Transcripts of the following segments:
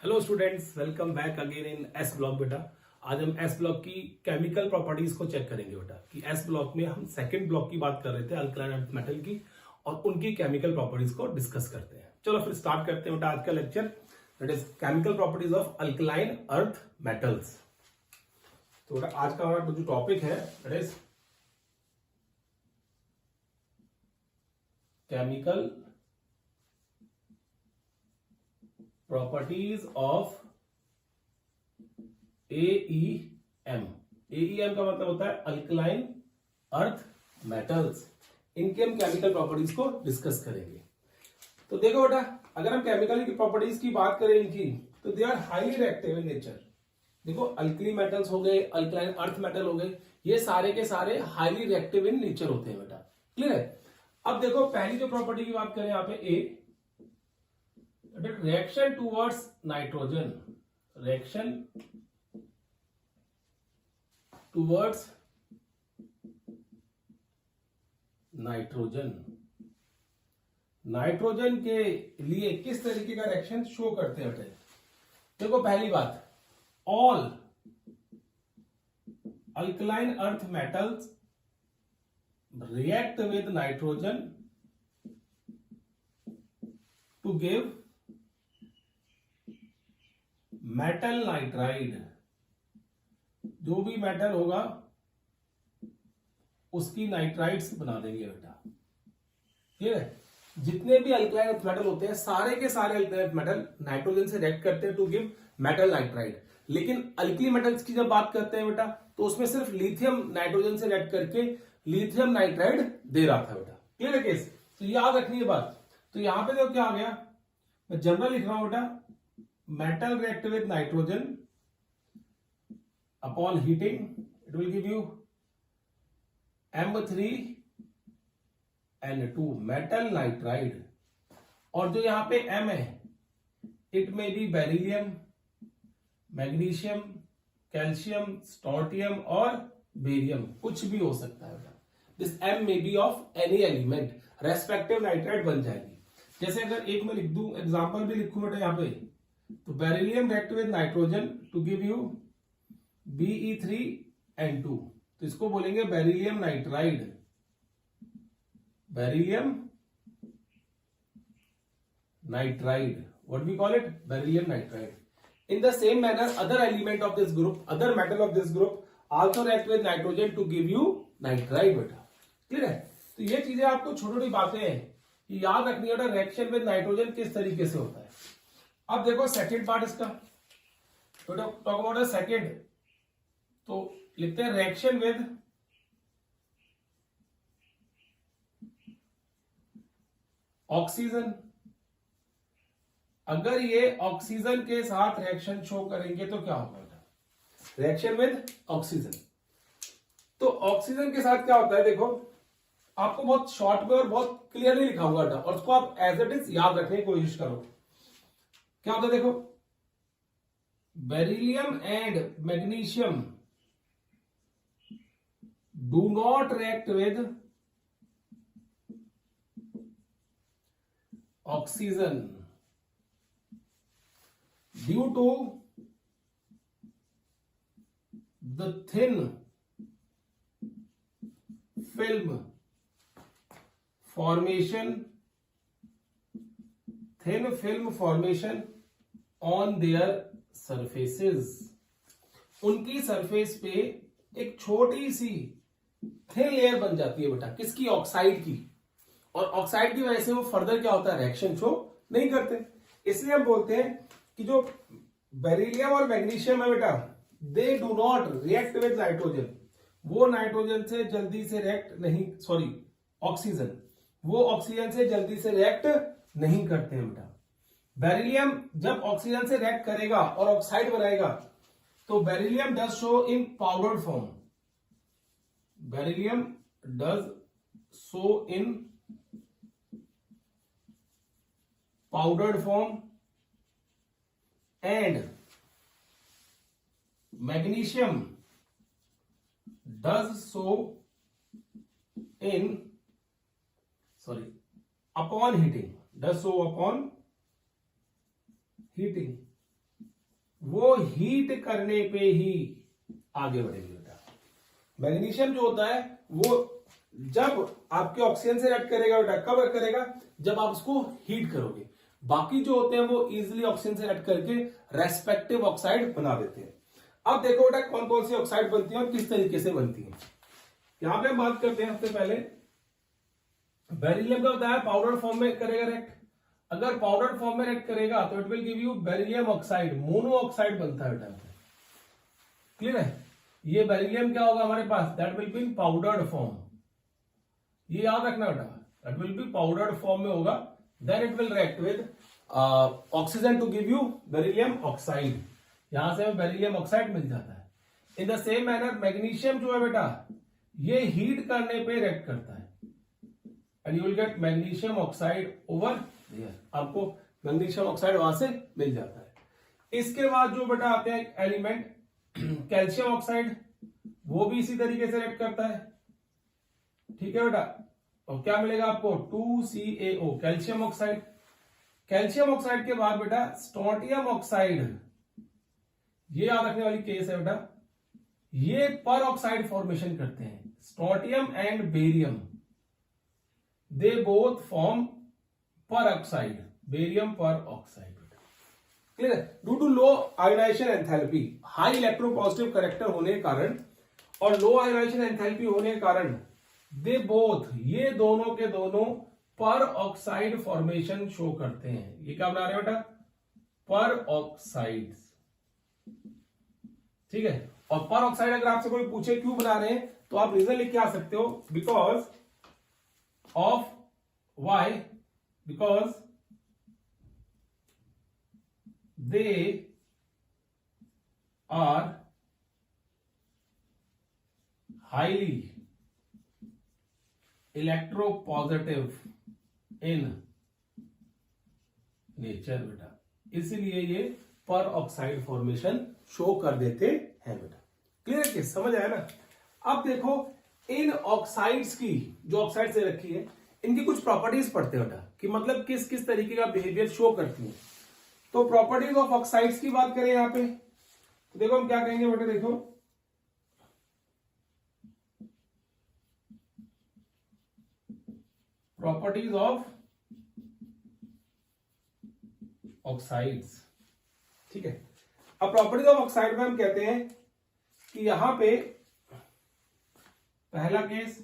Hello students, welcome back again in S block. बेटा आज हम एस ब्लॉक की केमिकल प्रॉपर्टीज को चेक करेंगे। बेटा कि एस ब्लॉक में हम सेकंड ब्लॉक की बात कर रहे थे, अल्कलाइन अर्थ मेटल की, और उनकी केमिकल प्रॉपर्टीज को डिस्कस करते हैं। चलो फिर स्टार्ट करते हैं बेटा आज का lecture, that is chemical properties of alkaline earth metals. तो बेटा आज का हमारा जो टॉपिक है that is chemical properties of AEM। AEM का मतलब होता है अल्कलाइन अर्थ मेटल्स। इनके हम केमिकल प्रॉपर्टीज को डिस्कस करेंगे। तो देखो बेटा, अगर हम केमिकल की प्रॉपर्टीज की बात करें इनकी, तो they are highly reactive in nature. देखो अल्कली मेटल्स हो गए, अल्कलाइन अर्थ मेटल हो गए, ये सारे के सारे हाईली रिएक्टिव इन नेचर होते हैं बेटा। क्लियर है? अब देखो पहली जो प्रॉपर्टी की बात करें यहाँ पे ए, reaction towards nitrogen, reaction towards nitrogen, nitrogen के लिए किस तरीके का रिएक्शन शो करते हैं? देखो पहली बात, all alkaline earth metals react with nitrogen to give metal nitride. जो भी मेटल होगा उसकी नाइट्राइड्स बना देंगे बेटा। ठीक है? जितने भी अल्कलाइन अर्थ मेटल होते हैं, सारे के सारे अल्कलाइन अर्थ मेटल नाइट्रोजन से रिएक्ट करते हैं टू गिव मेटल नाइट्राइड। लेकिन अल्कली मेटल्स की जब बात करते हैं बेटा, तो उसमें सिर्फ लिथियम नाइट्रोजन से रिएक्ट करके लिथियम नाइट्राइड दे रहा था बेटा। क्लियर है केस? तो याद रखनी है बात। तो यहां पे देखो क्या आ गया, मैं जनरल लिख रहा हूं बेटा, metal react with nitrogen upon heating, it will give you M3N2 metal nitride। और जो यहां पे M है, it may be beryllium, magnesium, calcium, strontium और बेरियम, कुछ भी हो सकता है बेटा। This M may be of any element, respective nitride बन जाएगी। जैसे अगर एक मैं लिख दूं, एग्जांपल भी लिखूं बेटा यहां पे, तो beryllium react with nitrogen to give you Be3N2, तो इसको बोलेंगे beryllium nitride, beryllium nitride, what we call it, beryllium nitride. In the same manner other element of this group, other metal of this group also react with nitrogen to give you nitride बेटा। Clear है? तो ये चीजें आपको छोटी छोटी बातें हैं कि याद रखनी है, रिएक्शन विद नाइट्रोजन किस तरीके से होता है। अब देखो सेकेंड पार्ट इसका, तो टॉक अबाउट द सेकेंड, तो लिखते हैं रिएक्शन विद ऑक्सीजन। अगर ये ऑक्सीजन के साथ रिएक्शन शो करेंगे तो क्या होगा? Reaction with oxygen. तो ऑक्सीजन के साथ क्या होता है, देखो आपको बहुत शॉर्ट में और बहुत क्लियरली लिखा हुआ था, और उसको आप एज इट इज याद रखने की कोशिश करो। क्या होता है देखो, beryllium and magnesium do not react with oxygen due to the thin film formation, thin film formation on their surfaces. उनकी सरफेस पे एक छोटी सी थिन लेयर बन जाती है बेटा, किसकी? ऑक्साइड की। और ऑक्साइड की वजह से वो फर्दर क्या होता है, रिएक्शन शो नहीं करते। इसलिए हम बोलते हैं कि जो बेरिलियम और मैग्नीशियम है बेटा, they do not react with nitrogen. वो नाइट्रोजन से जल्दी से रिएक्ट नहीं, सॉरी ऑक्सीजन, वो ऑक्सीजन से जल्दी से रिएक्ट नहीं करते हैं बेटा। बेरिलियम जब ऑक्सीजन से रिएक्ट करेगा और ऑक्साइड बनाएगा, तो beryllium does show in powdered form, beryllium does show in powdered form, and magnesium does show in, sorry upon heating, does show upon heating. वो हीट करने पे ही आगे बढ़ेगी बेटा। मैग्नीशियम जो होता है वो जब आपके ऑक्सीजन से रिएक्ट करेगा बेटा, कब करेगा, जब आप उसको हीट करोगे। बाकी जो होते हैं वो इजिली ऑक्सीजन से रिएक्ट करके रेस्पेक्टिव ऑक्साइड बना देते हैं। अब देखो बेटा कौन कौन सी ऑक्साइड बनती है और किस तरीके से बनती है। यहां पे हम बात करते हैं सबसे पहले बेरिलियम का बताया पाउडर फॉर्म में करेगा रिएक्ट। अगर पाउडर फॉर्म में रिएक्ट करेगा तो it will give you beryllium oxide, mono oxide बनता है बेटा। क्लियर है? ये बेरिलियम क्या होगा हमारे पास, that will be in powdered form. ये याद रखना बेटा, that will be powdered form में होगा। Then it will react with oxygen to give you beryllium oxide. यहां से हमें बेरिलियम ऑक्साइड मिल जाता है। In the same manner magnesium जो है बेटा, ये हीट करने पे रिएक्ट करता है and you will gate magnesium oxide over here. आपको मैग्नीशियम ऑक्साइड वहां से मिल जाता है। इसके बाद जो बेटा आते हैं एलिमेंट कैल्शियम ऑक्साइड, वो भी इसी तरीके से रिएक्ट करता है। ठीक है बेटा, और क्या मिलेगा आपको 2CaO calcium oxide. Calcium oxide के बाद बेटा स्ट्रोंटियम ऑक्साइड, ये याद रखने वाली केस है बेटा, ये पर ऑक्साइड फॉर्मेशन करते हैं। Strontium and barium they both form peroxide, barium peroxide. Clear? Due to low ionisation enthalpy, high electropositive character होने के कारण और लो आयोनाइजेशन एंथैल्पी होने के कारण दे बोथ, ये दोनों के दोनों पर ऑक्साइड फॉर्मेशन शो करते हैं। ये क्या बना रहे हैं बेटा, पर ऑक्साइड। ठीक है, और पर ऑक्साइड अगर आपसे कोई पूछे क्यों बना रहे हैं तो आप रीजन लिख के आ सकते हो, because of why, because they are highly electropositive in nature बेटा, इसलिए ये पर ऑक्साइड फॉर्मेशन शो कर देते हैं बेटा। क्लियर है? समझ आया ना? अब देखो इन ऑक्साइड्स की, जो ऑक्साइड से रखी है, इनकी कुछ प्रॉपर्टीज पढ़ते हैं बेटा कि मतलब किस किस तरीके का बिहेवियर शो करती है। तो प्रॉपर्टीज ऑफ ऑक्साइड्स की बात करें यहां पे तो देखो हम क्या कहेंगे बेटे, देखो प्रॉपर्टीज ऑफ ऑक्साइड्स। ठीक है, अब प्रॉपर्टीज ऑफ ऑक्साइड में हम कहते हैं कि यहां पे पहला केस,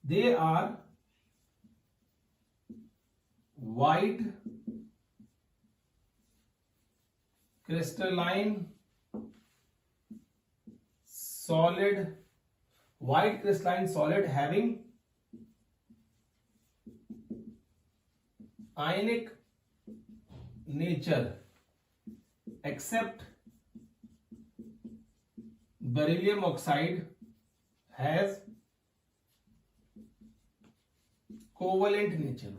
they are white crystalline solid, white crystalline solid having ionic nature except beryllium oxide has covalent nature।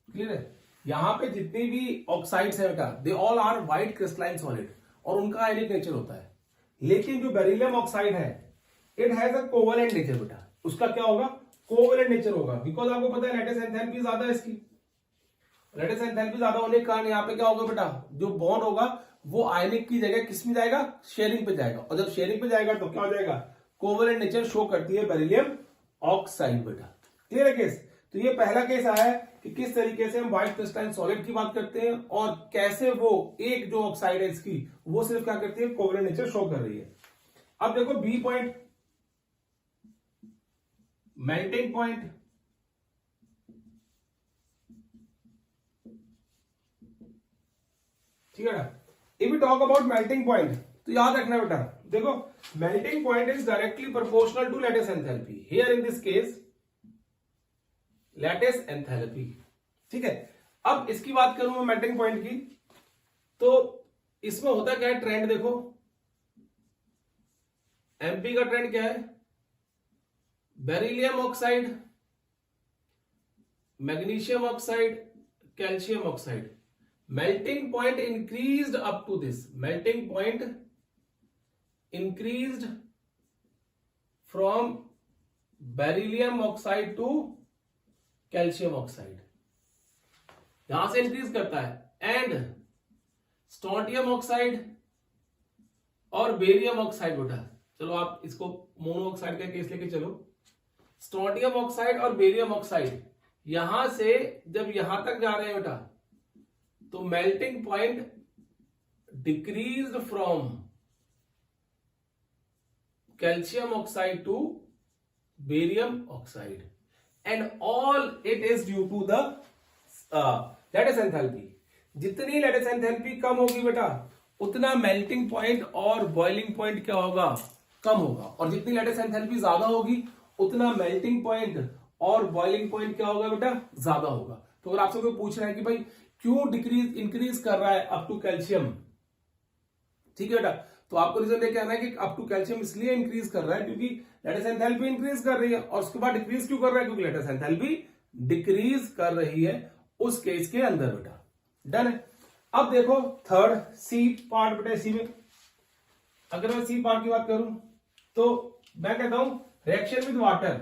Clear है? यहां पे जितनी भी ऑक्साइड्स है बेटा, they all are white crystalline solid और उनका आयनिक नेचर होता है। लेकिन जो बेरिलियम ऑक्साइड है, it has a covalent nature बेटा। उसका क्या होगा, कोवेलेंट नेचर होगा, बिकॉज आपको पता है लैटिस एंथैल्पी ज्यादा है इसकी। लैटिस एंथैल्पी ज्यादा होने के कारण यहाँ पे क्या होगा बेटा, जो बॉन्ड होगा वो आयनिक की जगह किस में जाएगा, शेयरिंग पे जाएगा। और जब शेयरिंग पे जाएगा तो क्या हो जाएगा, कोवेलेंट नेचर शो करती है बेरिलियम ऑक्साइड बेटा। क्लियर है केस? तो ये पहला केस आया है कि किस तरीके से हम व्हाइट क्रिस्टलाइन सॉलिड की बात करते हैं और कैसे वो एक जो ऑक्साइड है इसकी, वो सिर्फ क्या करती है, कोवेलेंट नेचर शो कर रही है। अब देखो बी पॉइंट, मेल्टिंग पॉइंट। ठीक है ना? If you talk about melting point तो याद रखना बेटा, देखो melting point is directly proportional to lattice enthalpy. Here in this case lattice enthalpy. ठीक है, अब इसकी बात करूं मैं मेल्टिंग पॉइंट की, तो इसमें होता क्या है ट्रेंड, देखो एमपी का ट्रेंड क्या है, beryllium oxide, magnesium oxide, calcium oxide. Melting point increased up to this, melting point increased from beryllium oxide to calcium oxide. यहां से इंक्रीज करता है। एंड स्ट्रोंटियम ऑक्साइड और बेरियम ऑक्साइड बेटा, चलो आप इसको मोनो ऑक्साइड का केस लेके चलो। स्ट्रोंटियम ऑक्साइड और बेरियम ऑक्साइड यहां से जब यहां तक जा रहे हैं बेटा, तो melting point decreased from calcium oxide to barium oxide, and all it is due to the lattice enthalpy. जितनी लैटिस एंथैल्पी कम होगी बेटा, उतना मेल्टिंग पॉइंट और बॉइलिंग पॉइंट क्या होगा, कम होगा। और जितनी लैटिस एंथैल्पी ज्यादा होगी, उतना मेल्टिंग पॉइंट और बॉइलिंग पॉइंट क्या होगा बेटा, ज्यादा होगा। तो अगर आपसे कोई पूछ रहा है कि भाई क्यों इंक्रीज कर रहा है अप टू कैल्शियम, ठीक है बेटा, तो आपको रीजन देके आना है कि अप टू कैल्शियम इसलिए इंक्रीज कर रहा है क्योंकि लैटिस एंथैल्पी इंक्रीज कर रही है, और उसके बाद डिक्रीज क्यों कर रहा है, क्योंकि लैटिस एंथैल्पी डिक्रीज कर रही है उस केस के अंदर बेटा। डन है। अब देखो थर्ड सी पार्ट बेटा, सी में अगर मैं सी पार्ट की बात करूं तो मैं कहता हूं reaction with water,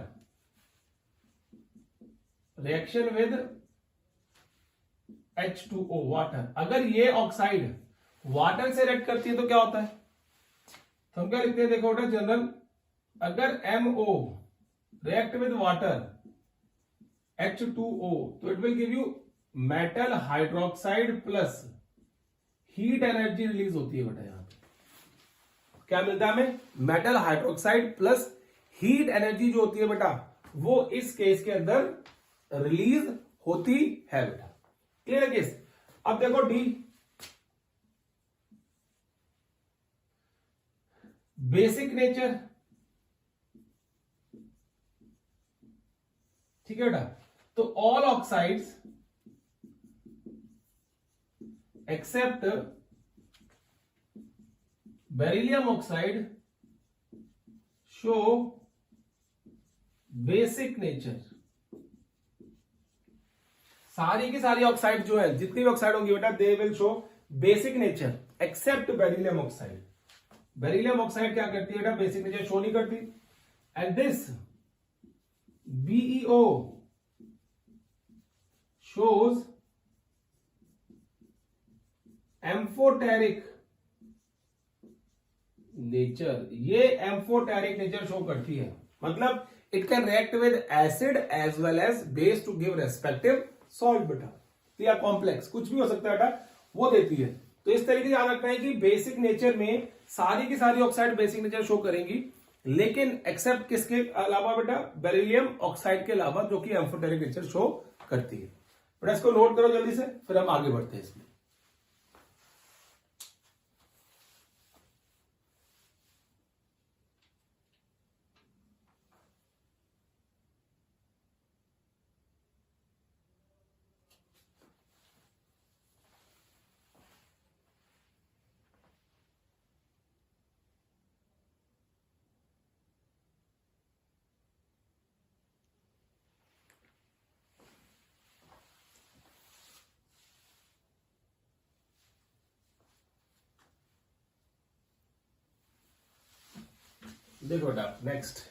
reaction with H2O water, अगर ये ऑक्साइड वाटर से रिएक्ट करती है तो क्या होता है, तो हम क्या लिखते हैं, देखो बेटा जनरल, अगर MO react with water H2O तो it will give you metal hydroxide plus heat energy release होती है बेटा। यहां पे क्या मिलता है हमें, metal hydroxide plus heat energy जो होती है बेटा, वो इस केस के अंदर रिलीज होती है बेटा। क्लियर है केस। अब देखो डी, बेसिक नेचर, ठीक है बेटा, तो all oxides except beryllium oxide show basic nature. सारी की सारी ऑक्साइड जो है, जितनी भी ऑक्साइड होंगी बेटा, they will show basic nature except beryllium oxide. Beryllium oxide क्या करती है बेटा, बेसिक नेचर शो नहीं करती। And this BeO shows amphoteric nature, ये एम्फोटेरिक नेचर शो करती है, मतलब it can react with acid as well as base to give respective salt बेटा, या कॉम्प्लेक्स कुछ भी हो सकता है बेटा, वो देती है। तो इस तरीके से याद रखना है कि बेसिक नेचर में सारी की सारी ऑक्साइड बेसिक नेचर शो करेंगी, लेकिन एक्सेप्ट किसके अलावा बेटा, बेरिलियम ऑक्साइड के अलावा, जो कि एम्फोटेरिक नेचर शो करती है बेटा। इसको नोट करो जल्दी से, फिर हम आगे बढ़ते हैं इसमें। देखो बेटा नेक्स्ट,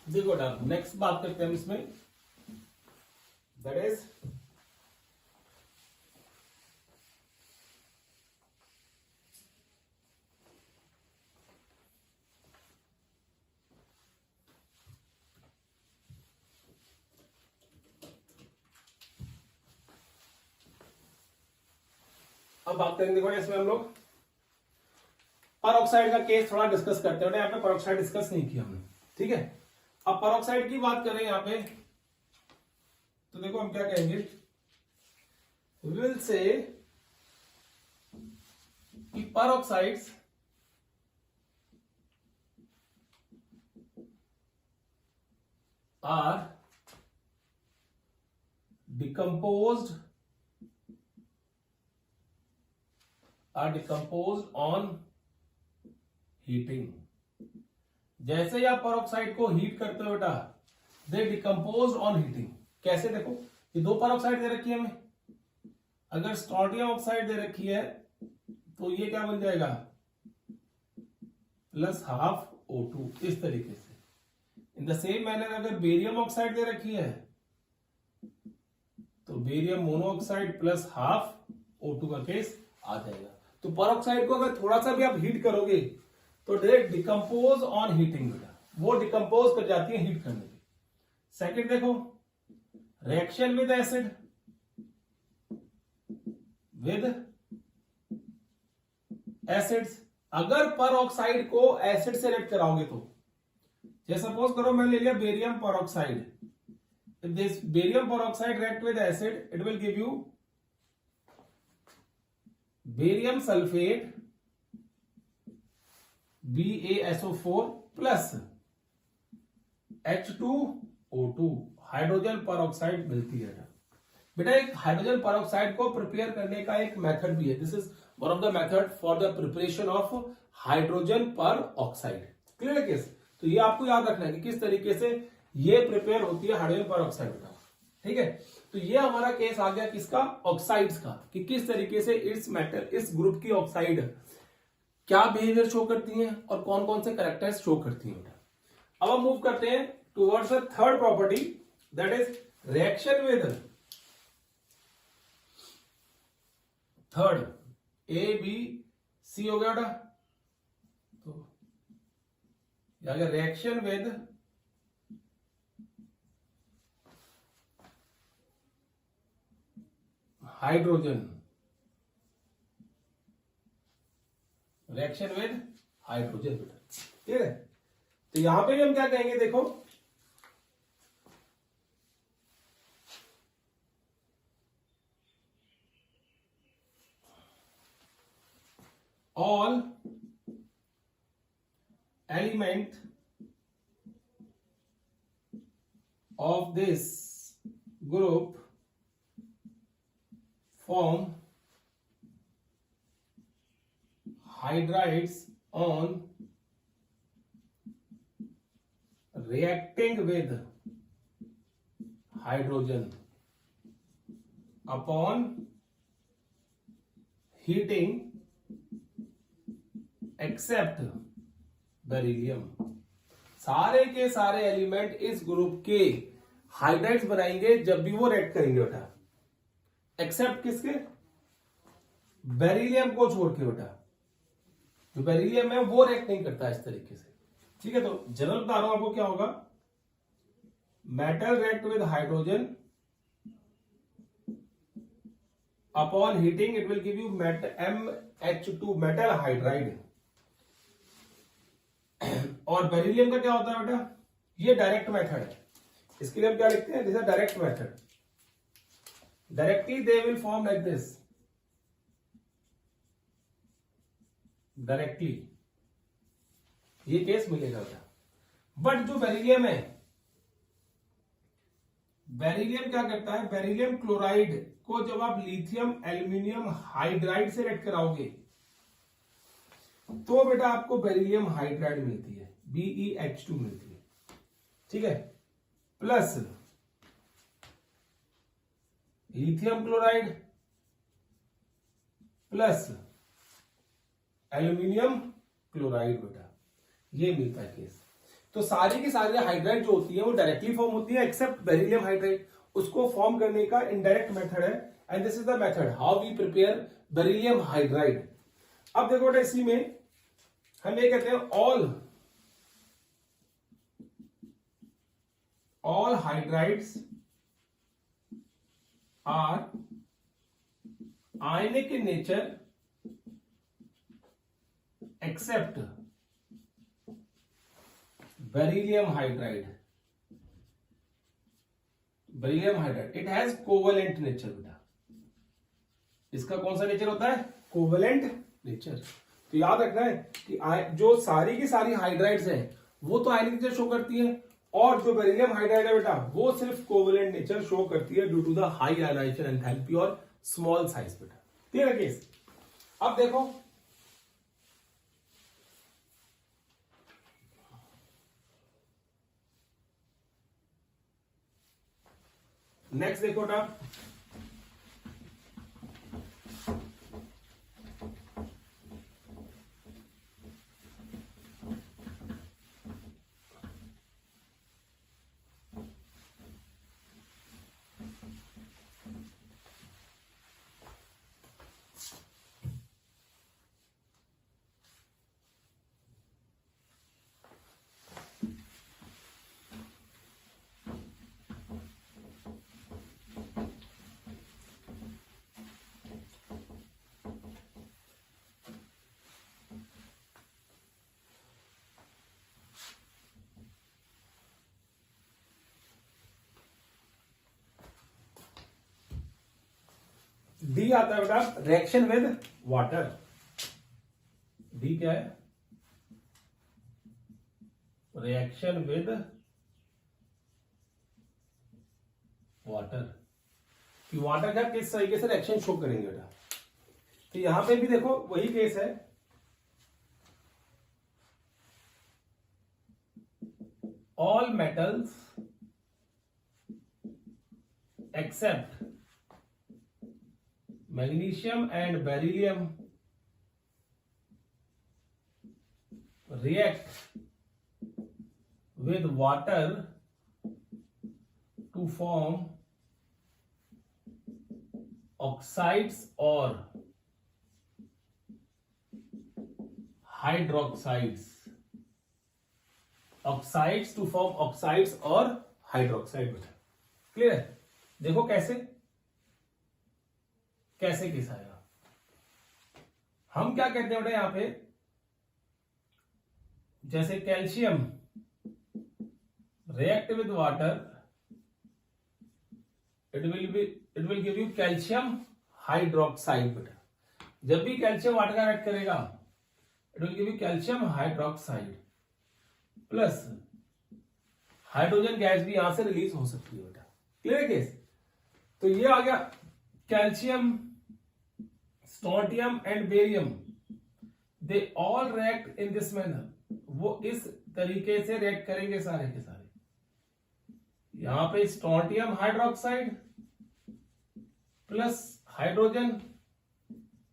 देखो बेटा नेक्स्ट बात करते हैं हम इसमें, दैट इज अब बात करेंगे। देखो इसमें हम लोग परऑक्साइड का केस थोड़ा डिस्कस करते हैं, यहाँ पे परऑक्साइड डिस्कस नहीं किया हमने, ठीक है। अब परऑक्साइड की बात करें यहां पे, तो देखो हम क्या कहेंगे, विल से कि परऑक्साइड्स आर decomposed on heating। जैसे ही आप परऑक्साइड को हीट करते हो बेटा, दे डिकम्पोज ऑन हीटिंग। कैसे, देखो ये दो परऑक्साइड दे रखी है हमें, अगर स्ट्रोंटियम ऑक्साइड दे रखी है तो ये क्या बन जाएगा, +12O2 इस तरीके से। इन द सेम मैनर अगर बेरियम ऑक्साइड दे रखी है तो बेरियम मोनोऑक्साइड +12O2 का केस आ जाएगा। तो परऑक्साइड को अगर थोड़ा सा भी आप हीट करोगे तो डायरेक्ट डिकम्पोज ऑन हीटिंग बेटा, वो डिकम्पोज कर जाती है हीट करने पे। सेकंड देखो, reaction with acid, with acids, अगर परऑक्साइड को एसिड से रिएक्ट कराओगे तो, जैसे सपोज करो मैं ले लिया barium peroxide, if this barium peroxide react with acid, it will give you barium sulfate BaSO4 plus H2O2 hydrogen peroxide मिलती है बेटा। एक हाइड्रोजन परऑक्साइड को प्रिपेयर करने का एक मेथड भी है, this is one of the method for the preparation of hydrogen peroxide. Clear case? तो ये आपको याद रखना है कि किस तरीके से ये प्रिपेयर होती है हाइड्रोजन परऑक्साइड का। ठीक है, तो ये हमारा केस आ गया किसका, ऑक्साइड्स का, कि किस तरीके से इस मेटल, इस ग्रुप की ऑक्साइड क्या बिहेवियर शो करती हैं और कौन कौन से कैरेक्टर्स शो करती हैं। अब हम मूव करते हैं towards the third property, that is reaction with third ABC हो गया बेटा, तो reaction with hydrogen, reaction with hydrogen बेटा। ठीक है, तो यहां पे भी हम क्या कहेंगे, देखो all element of this group form hydrides on reacting with hydrogen upon heating except beryllium. सारे के सारे एलिमेंट इस ग्रुप के हाइड्राइड्स बनाएंगे जब भी वो रिएक्ट करेंगे बेटा, एक्सेप्ट किसके, बेरिलियम को छोड़ के बेटा। जो बेरिलियम है वो रिएक्ट नहीं करता इस तरीके से। ठीक है, तो जनरल बता रहा हूं आपको क्या होगा, metal react with hydrogen upon heating it will give you MH2 metal hydride. और बेरिलियम का क्या होता है बेटा, ये डायरेक्ट मेथड है, इसके लिए हम क्या लिखते हैं, this is direct method. Directly they will form like this, directly ये केस मिलेगा बेटा। बट जो बेरिलियम है, बेरिलियम क्या करता है, बेरिलियम क्लोराइड को जब आप लिथियम एल्यूमिनियम हाइड्राइड से रिएक्ट कराओगे तो बेटा आपको बेरिलियम हाइड्राइड मिलती है, BeH2 मिलती है। ठीक है, plus lithium chloride plus aluminium chloride बेटा, ये मिलता है केस। तो सारी की सारी हाइड्राइड जो होती है वो डायरेक्टली फॉर्म होती है एक्सेप्ट बेरिलियम हाइड्राइड, उसको फॉर्म करने का इनडायरेक्ट मेथड है, and this is the method how we prepare beryllium hydride. अब देखो बेटा, इसी में हम ये कहते हैं all hydrides are ionic in nature except beryllium hydride। Beryllium hydride, it has covalent nature बेटा। इसका कौन सा नेचर होता है? Covalent nature. तो याद रखना है कि जो सारी की सारी हाइड्राइड्स हैं वो तो आयनिक नेचर शो करती है, और जो बेरिलियम हाइड्राइड है बेटा वो सिर्फ कोवेलेंट नेचर शो करती है due to the high ionisation enthalpy और स्मॉल साइज बेटा। क्लियर है केस? अब देखो नेक्स्ट, देखो बेटा डी आता है बेटा रिएक्शन विद वाटर। डी क्या है? Reaction with water. कि वाटर का किस तरीके से रिएक्शन शो करेंगे बेटा। तो यहां पे भी देखो वही केस है, all metals accept magnesium and beryllium react with water to form oxides or hydroxides. Oxides to form oxides or hydroxide. Clear है? देखो कैसे कैसे केस आएगा। हम क्या कहते हैं बेटा यहां पे, जैसे calcium react with water, it will give you calcium hydroxide बेटा। जब भी कैल्शियम वाटर का रिएक्ट करेगा it will give you calcium hydroxide plus hydrogen gas भी यहां से रिलीज हो सकती है बेटा। Clear case? तो ये आ गया calcium, strontium and barium, they all react in this manner. वो इस तरीके से रिएक्ट करेंगे सारे के सारे। यहां पे स्ट्रोंटियम हाइड्रोक्साइड प्लस हाइड्रोजन,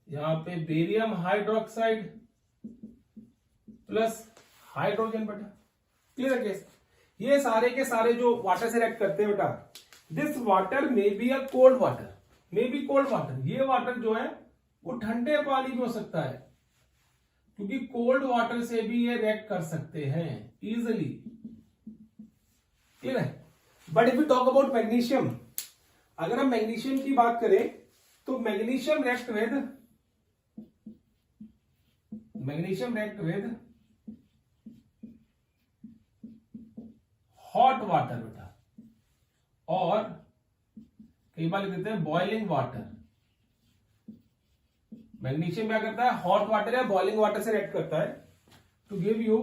यहां पे बेरियम हाइड्रोक्साइड प्लस हाइड्रोजन बेटा। Clear case? ये सारे के सारे जो वाटर से रिएक्ट करते हैं बेटा, this water may be a cold water, may be cold water. ये वाटर जो है वो ठंडे पानी में हो सकता है, क्योंकि कोल्ड वाटर से भी ये रिएक्ट कर सकते हैं इजिली। क्लियर है? But if you talk about magnesium, अगर हम मैग्नीशियम की बात करें तो magnesium react with hot water बेटा, और कई बार लिख देते हैं बॉइलिंग वाटर। मैग्नीशियम क्या करता है? हॉट वाटर या बॉइलिंग वाटर से रिएक्ट करता है to give you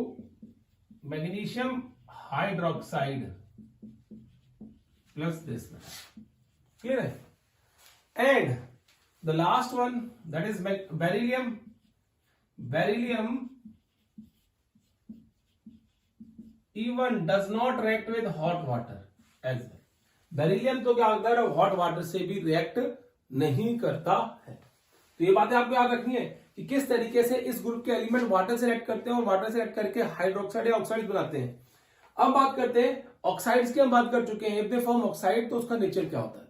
magnesium hydroxide plus this. Clear है? And the last one that is beryllium. Beryllium even does not react with hot water as well. Beryllium तो क्या होता है? Hot water से भी रिएक्ट नहीं करता है। तो ये बातें आपको याद रखनी है कि किस तरीके से इस ग्रुप के एलिमेंट वाटर से रिएक्ट करते हैं और वाटर से रिएक्ट करके हाइड्रोक्साइड या ऑक्साइड बनाते हैं। अब बात करते हैं ऑक्साइड्स की। हम बात कर चुके हैं इफ दे फॉर्म ऑक्साइड तो उसका नेचर क्या होता है।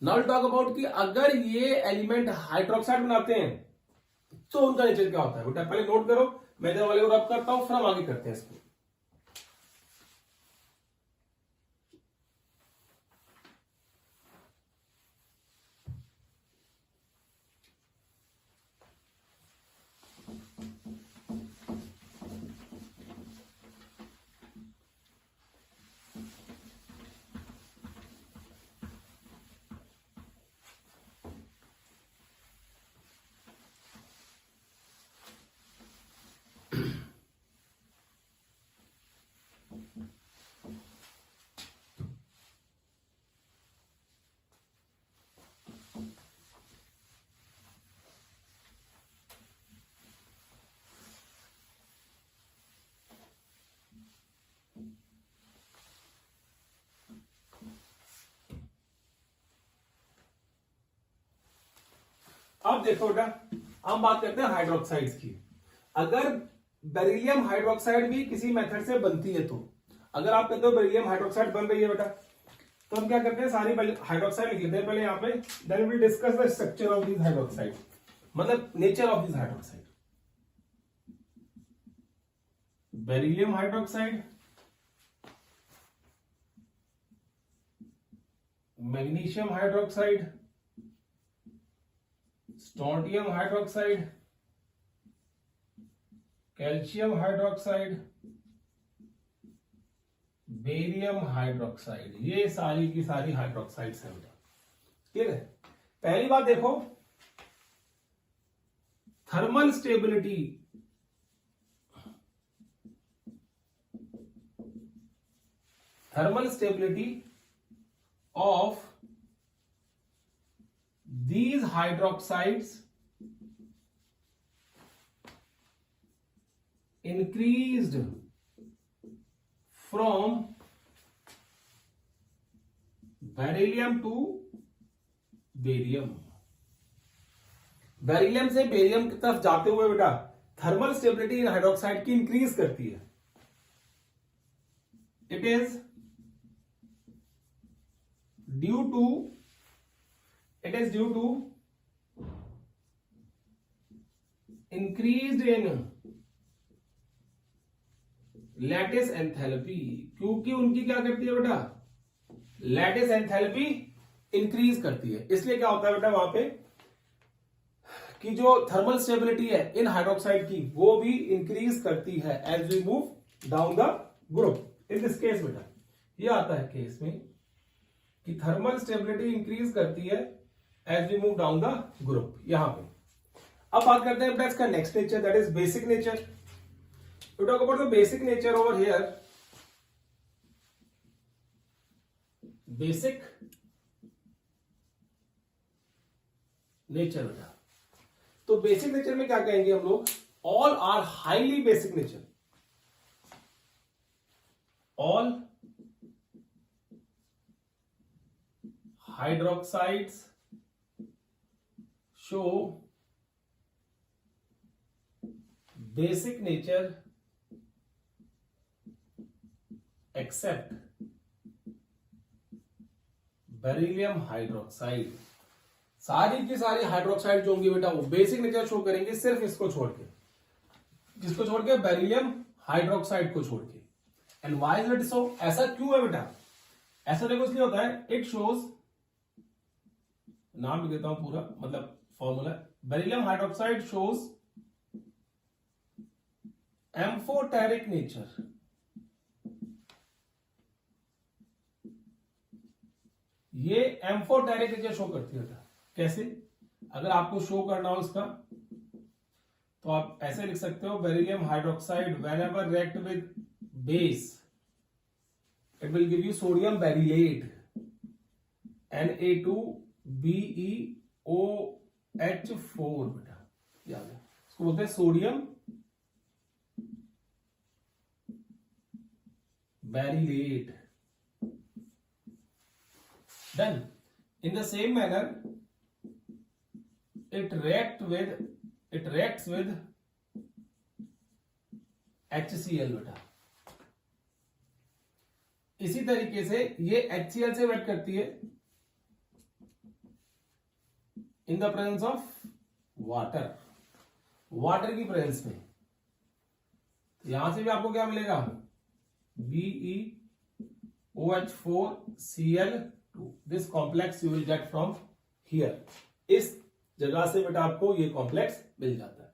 नाउ टॉक अबाउट कि अगर ये एलिमेंट हाइड्रोक्साइड बनाते हैं तो उनका नेचर क्या होता है बेटा। पहले नोट करो, मैं इधर वाले को रब करता हूं, फिर हम आगे करते हैं इसको। अब देखो बेटा, हम बात करते हैं हाइड्रोक्साइड्स की। अगर बेरिलियम हाइड्रोक्साइड भी किसी मेथड से बनती है, तो अगर आप कहते हो बेरिलियम हाइड्रोक्साइड बन रही है बेटा, तो हम क्या करते हैं, सारी हाइड्रोक्साइड लिख लेते हैं पहले यहाँ पे, then we discuss the structure of this hydroxide, मतलब nature of this hydroxide. Beryllium hydroxide, magnesium hydroxide, strontium hydroxide, calcium hydroxide, barium hydroxide, ये सारी की सारी हाइड्रोक्साइड्स हैं बेटा। ठीक है, पहली बात देखो, thermal stability, thermal stability of these hydroxides increased from beryllium to barium. Beryllium से बेरियम की तरफ जाते हुए बेटा थर्मल स्टेबिलिटी इन हाइड्रोक्साइड की इंक्रीज करती है। It is due to increased in lattice enthalpy, क्योंकि उनकी क्या करती है बेटा, लैटिस एंथैल्पी इंक्रीज करती है। इसलिए क्या होता है बेटा वहां पे कि जो थर्मल स्टेबिलिटी है इन हाइड्रोक्साइड की वो भी इंक्रीज करती है as we move down the group. In this case बेटा ये आता है केस में कि थर्मल स्टेबिलिटी इंक्रीज करती है as we move down the group. यहां पे अब बात करते हैं बेटा इसका next nature, that is basic nature. To talk about the basic nature over here, basic nature बेटा, तो बेसिक नेचर में क्या कहेंगे हम लोग, all are highly basic nature, all hydroxides show basic nature except beryllium hydroxide. सारी की सारी हाइड्रोक्साइड जो होंगी बेटा वो बेसिक नेचर शो करेंगे, सिर्फ इसको छोड़ के, किसको छोड़ के, बेरिलियम हाइड्रोक्साइड को छोड़ के। And why is it so, ऐसा क्यों है बेटा, ऐसा देखो इसलिए होता है, इट शोज, नाम लिख देता हूं पूरा, मतलब formula, beryllium hydroxide shows amphoteric nature, ये एम्फोटेरिक नेचर शो करती है। कैसे, अगर आपको शो करना हो इसका तो आप ऐसे लिख सकते हो, beryllium hydroxide whenever react with base it will give you sodium beryllate, Na2BeOH4 बेटा, याद है, इसको बोलते हैं sodium beryllate. Then in the same manner it reacts with HCl बेटा। इसी तरीके से ये HCl से रिएक्ट करती है in the presence of water, water की प्रेजेंस में। यहां से भी आपको क्या मिलेगा, BeOH4Cl2, this complex you will get from here. इस जगह से बेटा आपको ये कॉम्प्लेक्स मिल जाता है।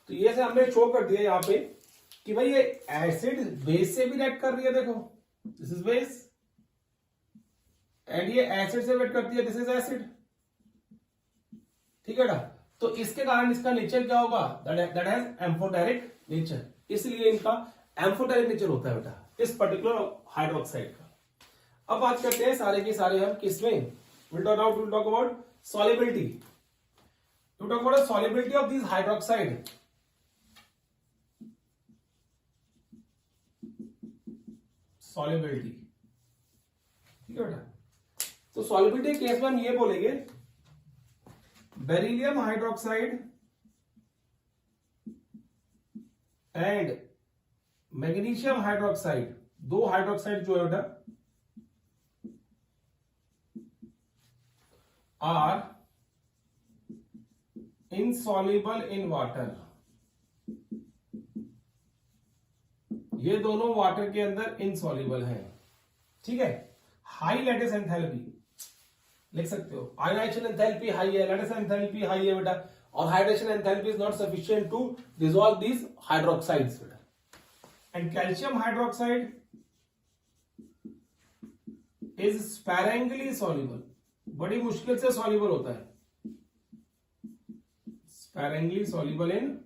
तो ये से हमने शो कर दिया यहाँ पे कि भाई ये एसिड बेस से भी रिएक्ट कर रही है, देखो दिस इज बेस, एंड ये एसिड से रिएक्ट करती है, दिस इज एसिड। ठीक है ना, तो इसके कारण इसका नेचर क्या होगा, दैट हैज एम्फोटेरिक नेचर, इसलिए इनका एम्फोटेरिक नेचर होता है बेटा इस पर्टिकुलर हाइड्रोक्साइड का। अब बात करते हैं सारे के सारे हम किसमें, will talk about solubility. To talk about solubility of this hydroxide, solubility. ठीक है बेटा, तो सॉल्युबिलिटी केस में हम ये बोलेंगे beryllium hydroxide and magnesium hydroxide, दो हाइड्रोक्साइड जो है बेटा आर इनसॉल्युबल इन वाटर, ये दोनों वाटर के अंदर इनसॉल्युबल हैं। ठीक है, हाई लैटिस एंथैल्पी लिख सकते हो, आयोनाइजेशन एंथैल्पी हाई है, लैटिस एंथैल्पी हाई है बेटा, और hydration enthalpy is not sufficient to dissolve these hydroxides बेटा। And calcium hydroxide is sparingly soluble, बड़ी मुश्किल से सॉल्युबल होता है, स्पैरेंगली सॉल्युबल इन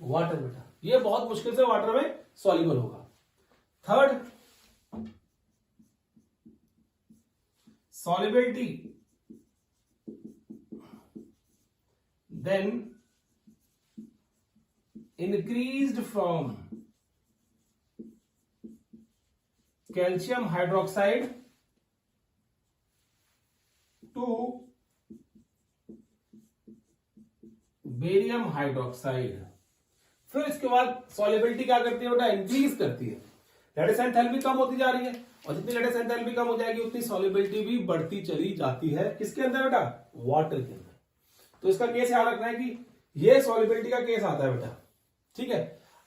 वाटर बेटा, ये बहुत मुश्किल से वाटर में सॉल्युबल होगा। Third, solubility, then increased from calcium hydroxide to barium hydroxide. फिर इसके बाद सॉल्युबिलिटी क्या करती है बेटा, इंक्रीज करती है, लैटिस एंथैल्पी कम होती जा रही है, और जितनी लैटिस एंथैल्पी कम हो जाएगी उतनी सॉल्युबिलिटी भी बढ़ती चली जाती है। किसके अंदर बेटा, वाटर के अंदर। तो इसका केस याद रखना है कि ये सॉल्युबिलिटी का केस आता है बेटा। ठीक है,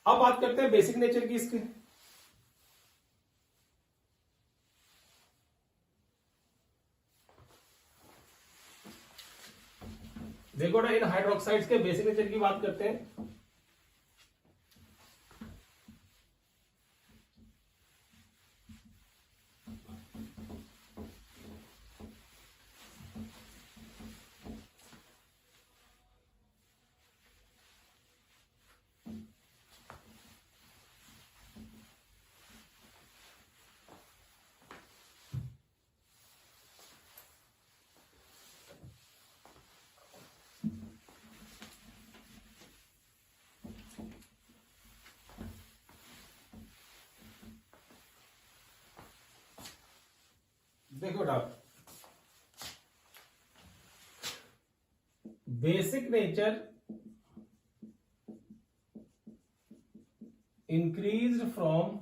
अब बात करते हैं बेसिक नेचर की इसकी। देखो ना, इन हाइड्रोक्साइड्स के बेसिक नेचर की बात करते हैं। देखो doctor, basic nature increased from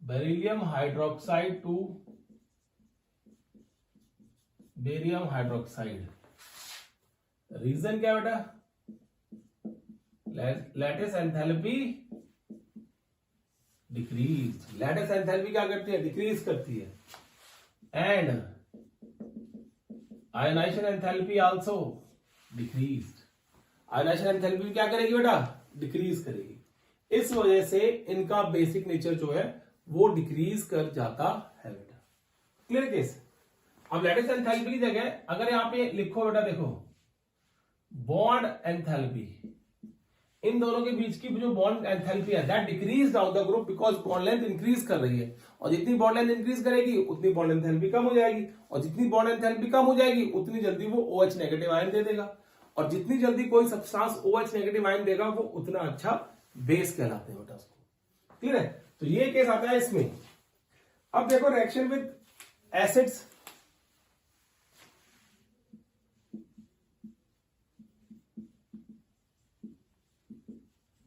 beryllium hydroxide to barium hydroxide. Reason क्या बेटा, lattice enthalpy decrease, lattice enthalpy क्या करती है, डिक्रीज करती है, and ionization enthalpy also decrease, ionization enthalpy क्या करेगी बेटा, डिक्रीज करेगी। इस वजह से इनका बेसिक नेचर जो है वो डिक्रीज कर जाता है बेटा। Clear case. अब लैटिस एंथैल्पी की जगह अगर यहां पे लिखो बेटा, देखो बॉन्ड एंथैल्पी, इन दोनों के बीच की जो बॉन्ड एंथैल्पी है that decrease down the group because bond length increase कर रही है, और जितनी बॉन्ड लेंथ इंक्रीज करेगी उतनी बॉन्ड एंथैल्पी कम हो जाएगी, और जितनी बॉन्ड एंथैल्पी कम हो जाएगी उतनी जल्दी वो OH नेगेटिव आयन दे देगा, और जितनी जल्दी कोई सब्सटेंस OH नेगेटिव आयन देगा वो उतना अच्छा बेस कहलाते हैं बेटा उसको। क्लियर है, तो ये केस आता है इसमें। अब देखो reaction with acids,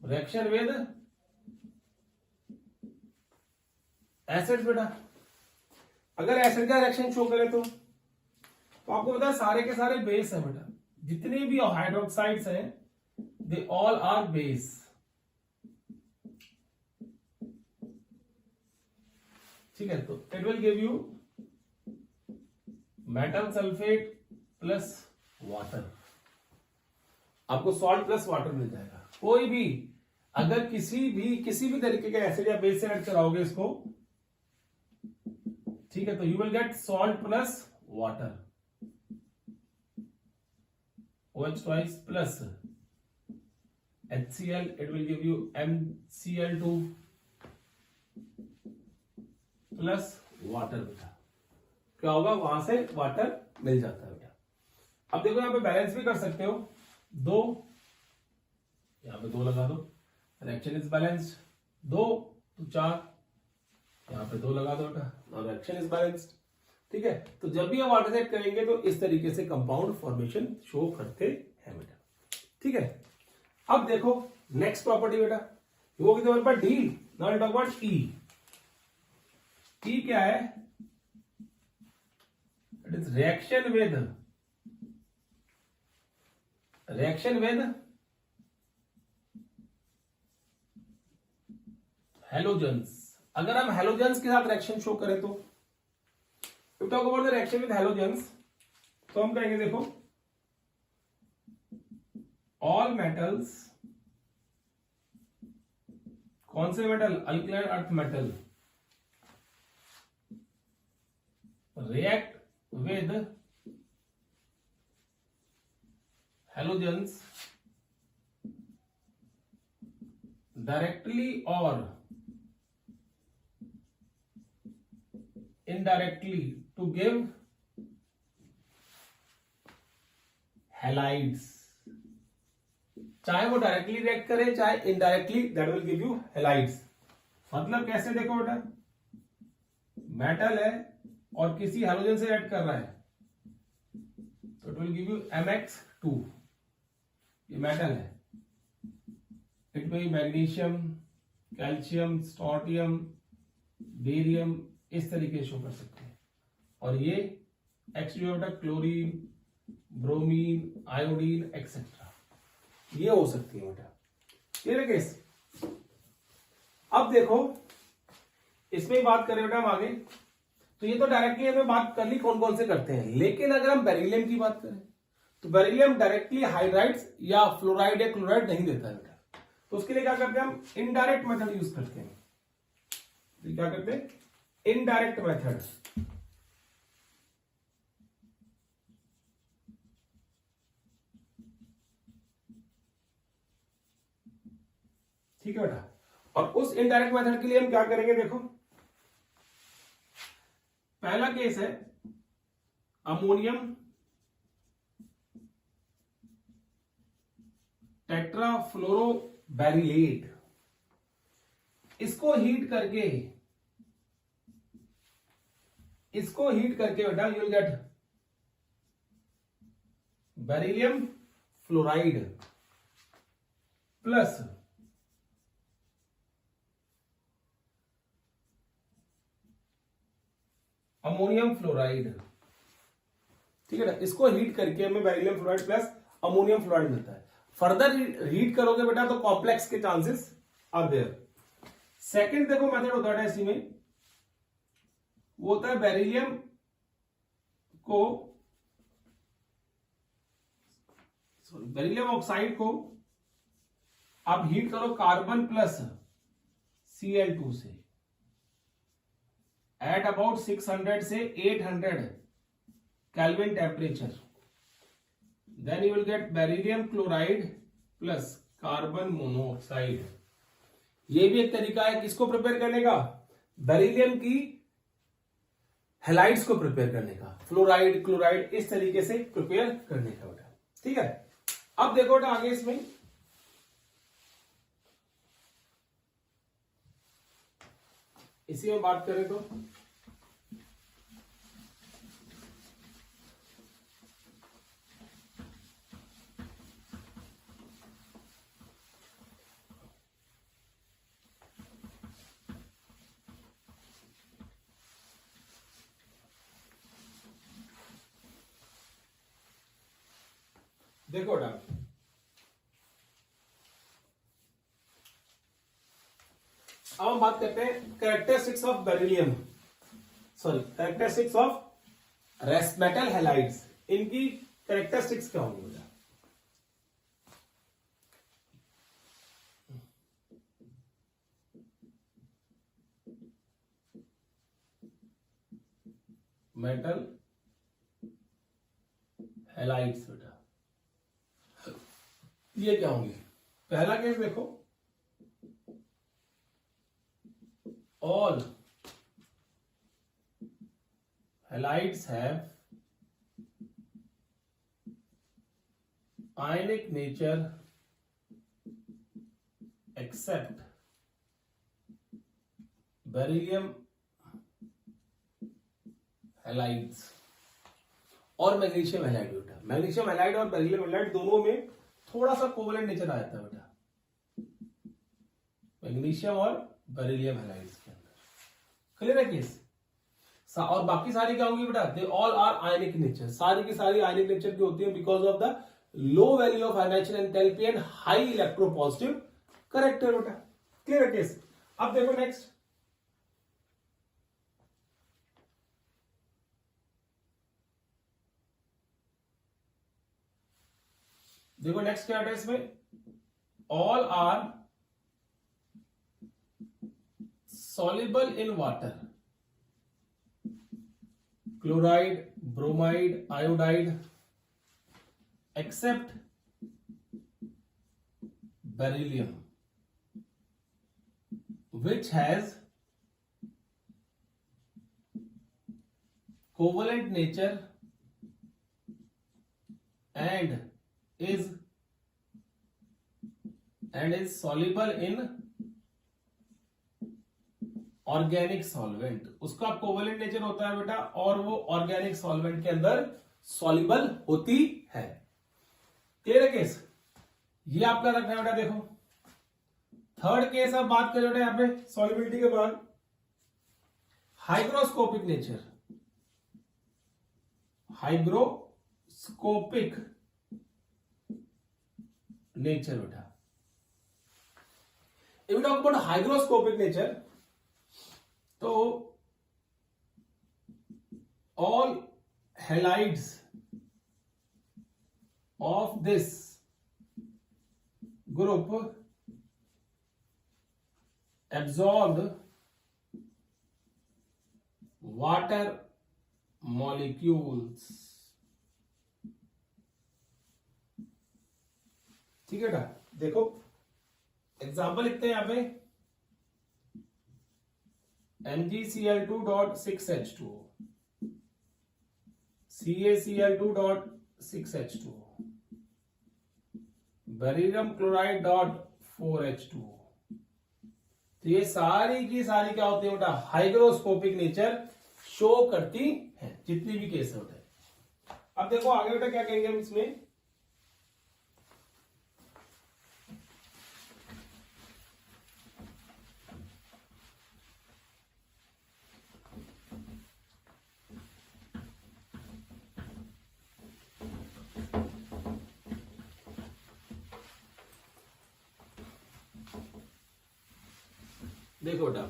reaction with acids बेटा, अगर एसिड का रिएक्शन शो करें तो आपको पता है सारे के सारे बेस है बेटा, जितने भी हाइड्रोक्साइड्स हैं दे ऑल आर बेस। ठीक है, तो it will give you metal sulphate plus water, आपको सॉल्ट प्लस वाटर मिल जाएगा। कोई भी अगर किसी भी तरीके के एसिड या बेस से ऐड कराओगे इसको, ठीक है, तो you will gate salt plus water, OH twice plus HCl, it will give you MCl2 plus water बेटा। क्या होगा, वहां से वाटर मिल जाता है बेटा। अब देखो यहां पे बैलेंस भी कर सकते हो, दो यहां पे दो लगा दो, रिएक्शन इज बैलेंस्ड, दो तो चार, यहाँ पे 2 लगा दो बेटा और रिएक्शन इज बैलेंस्ड। ठीक है, तो जब भी हम वाटर से करेंगे तो इस तरीके से कंपाउंड फॉर्मेशन शो करते हैं बेटा। ठीक है, अब देखो नेक्स्ट प्रॉपर्टी बेटा, वो कितने पर डी, नाउ टॉक अबाउट ई। ई क्या है? It is reaction with halogens. अगर हम हेलोजेंस के साथ रिएक्शन शो करें तो talk about the reaction with halogens, तो हम कहेंगे देखो ऑल मेटल्स, कौन से metal? Alkaline earth metal react with halogens directly और indirectly to give halides। चाहे वो डायरेक्टली रिएक्ट करे चाहे indirectly, that will give you halides. मतलब कैसे? देखो बेटा, मेटल है और किसी हेलोजन से रिएक्ट कर रहा है तो it will give you MX2। ये मेटल है, इट में मैग्नीशियम, कैल्शियम, स्ट्रोंटियम, बेरियम इस तरीके शो कर सकते हैं। और ये X जो बेटा क्लोरीन, ब्रोमीन, आयोडीन एक्सेट्रा, ये हो सकती है बेटा। क्लियर है केस? अब देखो इसमें बात करें बेटा हम आगे, तो ये तो डायरेक्टली हमें बात कर ली कौन कौन से करते हैं, लेकिन अगर हम बेरिलियम की बात करें तो बेरिलियम डायरेक्टली हाइड्राइड्स या फ्लोराइड या क्लोराइड नहीं देता है बेटा। तो उसके लिए क्या करते हैं हम? इनडायरेक्ट मेथड यूज करते हैं। तो क्या करते हैं? Indirect method. ठीक है बेटा, और उस इनडायरेक्ट मेथड के लिए हम क्या करेंगे? देखो पहला केस है अमोनियम टेट्राफ्लोरोबैरिलेट। इसको हीट करके बेटा you will get beryllium fluoride plus ammonium fluoride. ठीक है ना, इसको हीट करके हमें beryllium fluoride plus ammonium fluoride मिलता है। फर्दर हीट करोगे बेटा तो कॉम्प्लेक्स के चांसेस आर देयर। सेकंड देखो मेथड होता है इसी में, वो होता है बेरिलियम को, सॉरी बेरिलियम ऑक्साइड को आप हीट करो कार्बन प्लस Cl2 से एट अबाउट 600 से 800 kelvin temperature, then you will get beryllium chloride plus carbon monoxide. ये भी एक तरीका है किसको प्रिपेयर करने का? बेरिलियम की हेलाइड्स को प्रिपेयर करने का, फ्लोराइड क्लोराइड इस तरीके से प्रिपेयर करने का बेटा। ठीक है, अब देखो बेटा आगे इसमें इसी में बात करें तो देखो बेटा अब हम बात करते हैं characteristics of beryllium, sorry characteristics of rest metal halides. इनकी कैरेक्टरिस्टिक्स क्या होंगी बेटा? मेटल हैलाइड्स बेटा ये क्या होंगे? पहला केस देखो, all halides have ionic nature except beryllium halides और मैग्नीशियम हैलाइड बेटा। मैग्नीशियम हैलाइड और बेरिलियम हैलाइड दोनों में थोड़ा सा कोवेलेंट नेचर आ जाता है बेटा, मैग्नीशियम और बेरिलियम हैलाइड्स के अंदर। क्लियर है केस? और बाकी सारी क्या होंगी बेटा? They all are ionic nature, सारी की सारी आयनिक नेचर की होती है because of the low value of ionization enthalpy and high electropositive character बेटा। क्लियर है केस? अब देखो नेक्स्ट, देखो नेक्स्ट क्या है इसमें, all are soluble in water, chloride, bromide, iodide, except beryllium, which has covalent nature and is soluble in organic solvent. उसका covalent nature होता है बेटा और वो ऑर्गेनिक सॉल्वेंट के अंदर सॉल्युबल होती है। क्लियर है केस? ये आपका रखना है बेटा। देखो थर्ड केस अब बात करें बेटा यहां पे सॉल्युबिलिटी के बाद, हाइग्रोस्कोपिक नेचर। हाइग्रोस्कोपिक नेचर बेटा, if we talk about hygroscopic nature, तो all halides of this group absorbed water molecules। ठीक है बेटा? देखो एग्जाम्पल लिखते हैं यहां पे, MgCl2.6H2O, CaCl2.6H2O, beryllium chloride dot 4H2O। तो ये सारी की सारी क्या होती है बेटा? हाइग्रोस्कोपिक नेचर शो करती है, जितनी भी केस होते हैं। अब देखो आगे बेटा क्या कहेंगे हम इसमें, देखो बेटा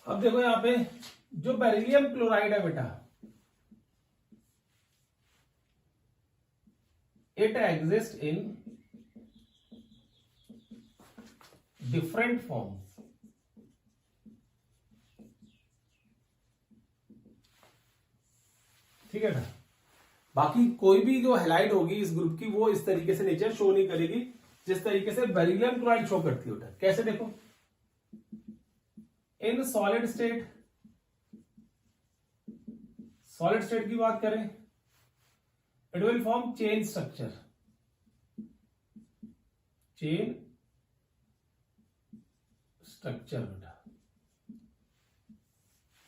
अब देखो यहां पे जो बेरिलियम क्लोराइड है बेटा, it exist in different forms. ठीक है ना? बाकी कोई भी जो हैलाइड होगी इस ग्रुप की वो इस तरीके से नेचर शो नहीं करेगी जिस तरीके से बेरिलियम क्लोराइड शो करती है। कैसे? देखो in solid state, solid state की बात करें, it will form chain structure, chain structure बेटा।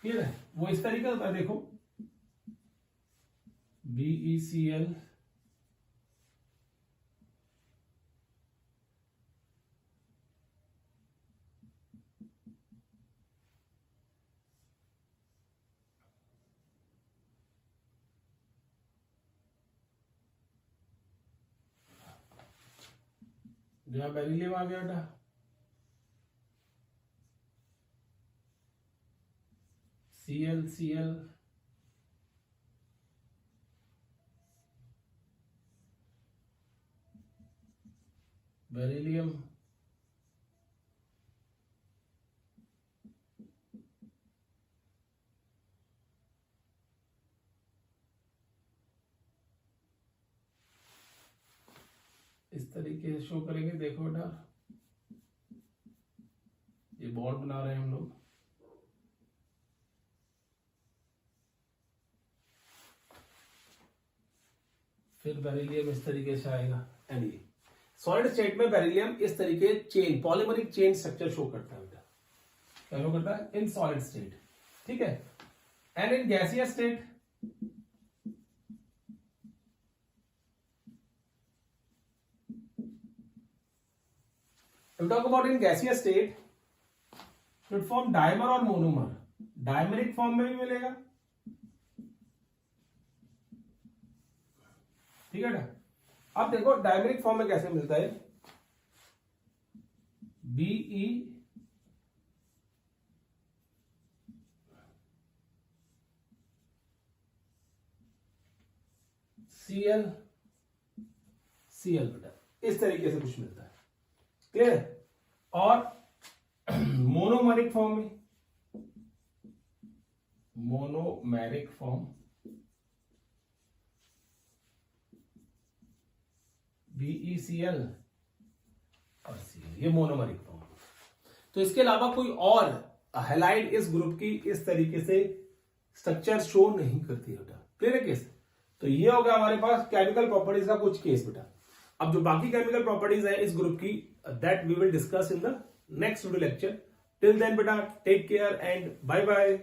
क्लियर है? वो इस तरीके होता है, देखो BeCl जहां बेरिलियम आ गया बेटा, ClCl बेरिलियम, इस तरीके से शो करेंगे। देखो बेटा ये बॉन्ड बना रहे हैं हम लोग, फिर बेरिलियम इस तरीके से आएगा एंड ये सॉलिड स्टेट में बेरिलियम इस तरीके chain, polymeric chain structure show करता है बेटा, क्या शो करता है इन सॉलिड स्टेट, ठीक है। And in gaseous state talk about in gaseous state it form dimer और मोनोमर, डायमरिक फॉर्म में भी मिलेगा, ठीक है ना। अब देखो डायमरिक फॉर्म में कैसे मिलता है, BeCl बेटा, इस तरीके से कुछ मिलता है, क्लियर। और मोनोमरिक फॉर्म में, मोनोमेरिक फॉर्म BeCl और Cl, ये मोनोमरिक फॉर्म। तो इसके अलावा कोई और हैलाइड इस ग्रुप की इस तरीके से स्ट्रक्चर शो नहीं करती बेटा, क्लियर है केस। तो ये हो गया हमारे पास केमिकल प्रॉपर्टीज का कुछ केस बेटा। अब जो बाकी केमिकल प्रॉपर्टीज है इस ग्रुप की, that we will discuss in the next video lecture. Till then बेटा take care and bye bye.